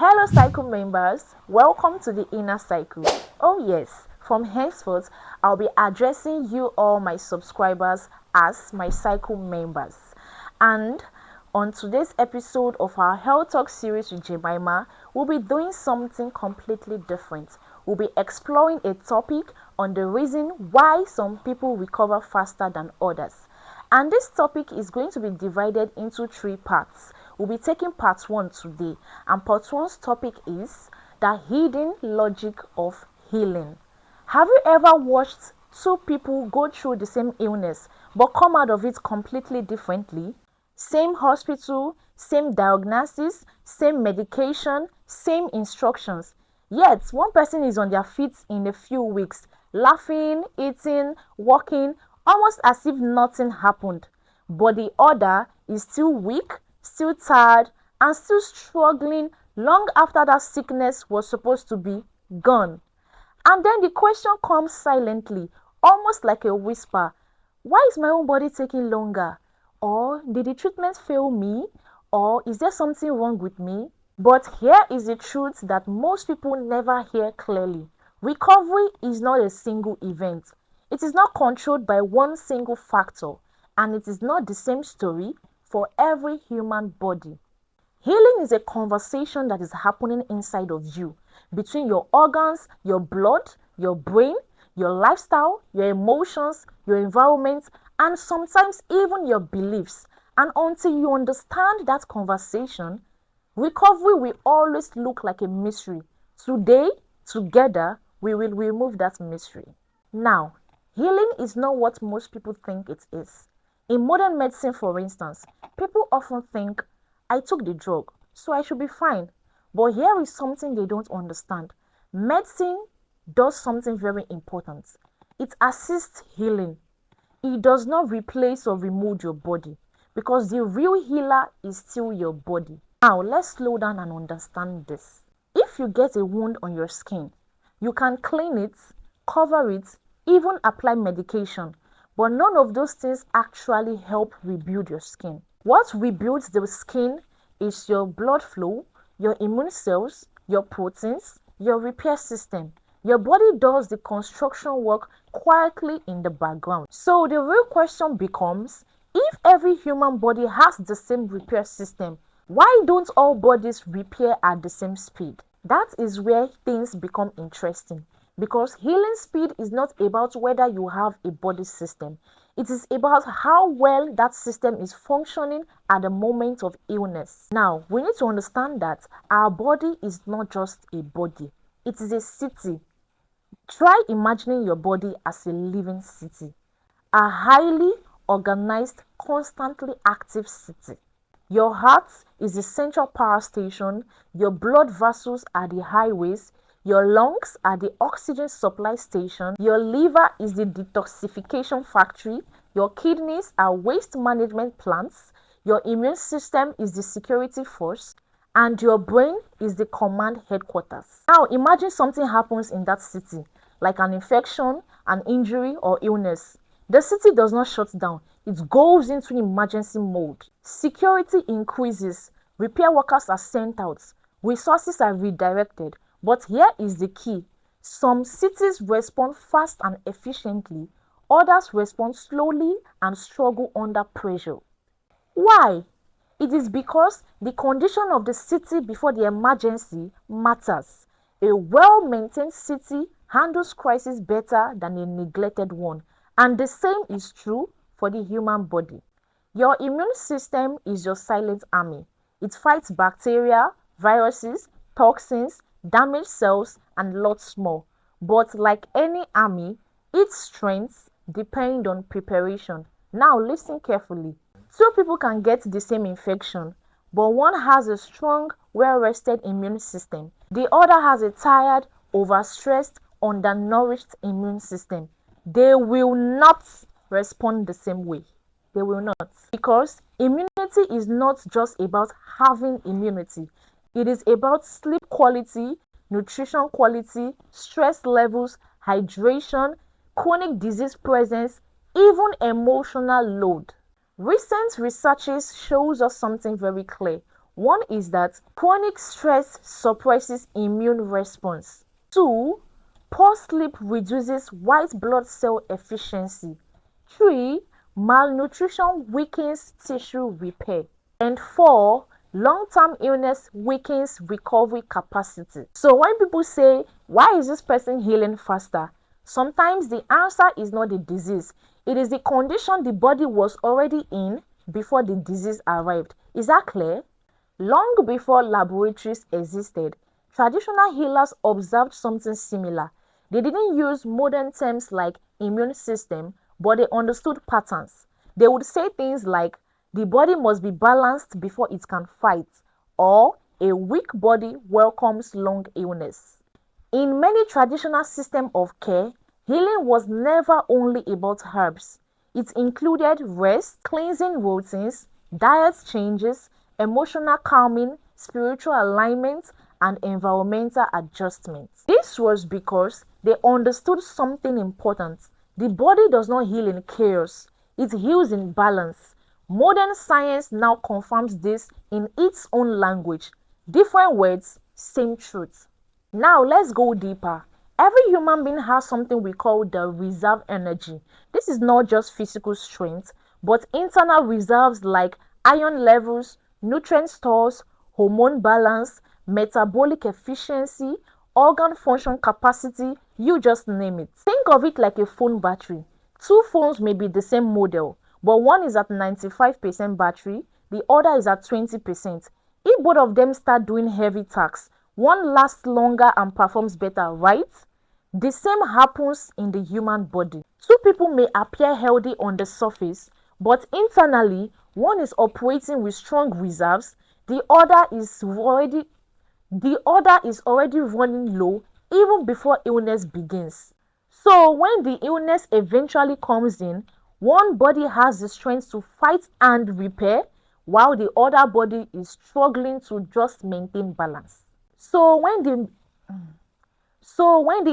Hello cycle members, welcome to the inner cycle. Oh yes, from henceforth I'll be addressing you all my subscribers as my cycle members. And on today's episode of our Health Talk series with Jemima, we'll be doing something completely different. We'll be exploring a topic on the reason why some people recover faster than others. And this topic is going to be divided into three parts. We'll be taking part 1 today, and part 1's topic is the hidden logic of healing. Have you ever watched two people go through the same illness but come out of it completely differently? Same hospital, same diagnosis, same medication, same instructions. Yet, one person is on their feet in a few weeks, laughing, eating, walking, almost as if nothing happened. But the other is still weak, still tired, and still struggling long after that sickness was supposed to be gone. And then the question comes silently, almost like a whisper. Why is my own body taking longer? Or did the treatment fail me? Or is there something wrong with me? But here is the truth that most people never hear clearly. Recovery is not a single event. It is not controlled by one single factor, and it is not the same story for every human body. Healing is a conversation that is happening inside of you, between your organs, your blood, your brain, your lifestyle, your emotions, your environment, and sometimes even your beliefs. And until you understand that conversation, recovery will always look like a mystery. Today, together, we will remove that mystery. Now, healing is not what most people think it is. In modern medicine, for instance, people often think, I took the drug, so I should be fine. But here is something they don't understand. Medicine does something very important. It assists healing. It does not replace or remove your body, because the real healer is still your body. Now, let's slow down and understand this. If you get a wound on your skin, you can clean it, cover it, even apply medication. But none of those things actually help rebuild your skin. What rebuilds the skin is your blood flow, your immune cells, your proteins, your repair system. Your body does the construction work quietly in the background. So the real question becomes, if every human body has the same repair system, why don't all bodies repair at the same speed? That is where things become interesting. Because healing speed is not about whether you have a body system. It is about how well that system is functioning at the moment of illness. Now, we need to understand that our body is not just a body. It is a city. Try imagining your body as a living city. A highly organized, constantly active city. Your heart is the central power station. Your blood vessels are the highways. Your lungs are the oxygen supply station. Your liver is the detoxification factory. Your kidneys are waste management plants. Your immune system is the security force. And your brain is the command headquarters. Now imagine something happens in that city, like an infection, an injury, or illness. The city does not shut down. It goes into emergency mode. Security increases. Repair workers are sent out. Resources are redirected. But here is the key. Some cities respond fast and efficiently. Others respond slowly and struggle under pressure. Why? It is because the condition of the city before the emergency matters. A well-maintained city handles crisis better than a neglected one. And the same is true for the human body. Your immune system is your silent army. It fights bacteria, viruses, toxins, damaged cells, and lots more. But like any army, its strengths depend on preparation. Now listen carefully. Two people can get the same infection, but one has a strong, well-rested immune system. The other has a tired, overstressed, undernourished immune system. They will not respond the same way. They will not. Because immunity is not just about having immunity. It is about sleep quality, nutrition quality, stress levels, hydration, chronic disease presence, even emotional load. Recent researches shows us something very clear. One is that chronic stress suppresses immune response. 2. Poor sleep reduces white blood cell efficiency. 3. Malnutrition weakens tissue repair. And 4. Long-term illness weakens recovery capacity. So when people say, why is this person healing faster? Sometimes the answer is not the disease. It is the condition the body was already in before the disease arrived. Is that clear? Long before laboratories existed, traditional healers observed something similar. They didn't use modern terms like immune system, but they understood patterns. They would say things like, the body must be balanced before it can fight, or a weak body welcomes long illness. In many traditional systems of care, healing was never only about herbs. It included rest, cleansing routines, diet changes, emotional calming, spiritual alignment, and environmental adjustments. This was because they understood something important. The body does not heal in chaos, it heals in balance. Modern science now confirms this in its own language. Different words, same truth. Now let's go deeper. Every human being has something we call the reserve energy. This is not just physical strength, but internal reserves like iron levels, nutrient stores, hormone balance, metabolic efficiency, organ function capacity, you just name it. Think of it like a phone battery. Two phones may be the same model, but one is at 95% battery, the other is at 20%. If both of them start doing heavy tasks, one lasts longer and performs better, right? The same happens in the human body. Two people may appear healthy on the surface, but internally, one is operating with strong reserves, the other is already running low even before illness begins. So when the illness eventually comes in, one body has the strength to fight and repair, while the other body is struggling to just maintain balance. So when the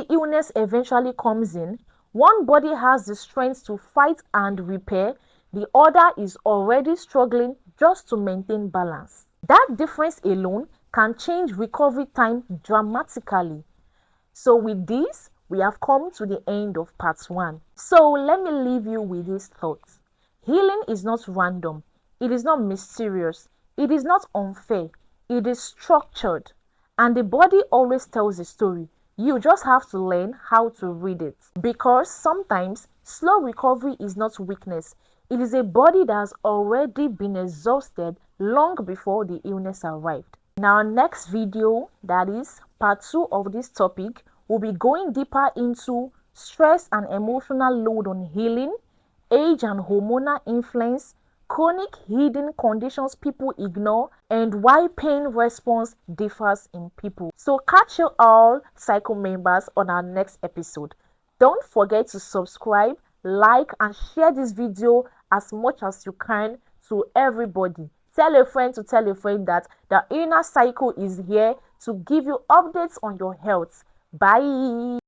illness eventually comes in, one body has the strength to fight and repair, the other is already struggling just to maintain balance. That difference alone can change recovery time dramatically. So with this, we have come to the end of part 1. So let me leave you with these thoughts. Healing is not random. It is not mysterious. It is not unfair. It is structured. And the body always tells a story. You just have to learn how to read it. Because sometimes slow recovery is not weakness. It is a body that has already been exhausted long before the illness arrived. In our next video, that is part 2 of this topic, we'll be going deeper into stress and emotional load on healing, age and hormonal influence, chronic hidden conditions people ignore, and why pain response differs in people. So catch you all cycle members on our next episode. Don't forget to subscribe, like, and share this video as much as you can to everybody. Tell a friend to tell a friend that the inner cycle is here to give you updates on your health. Bye.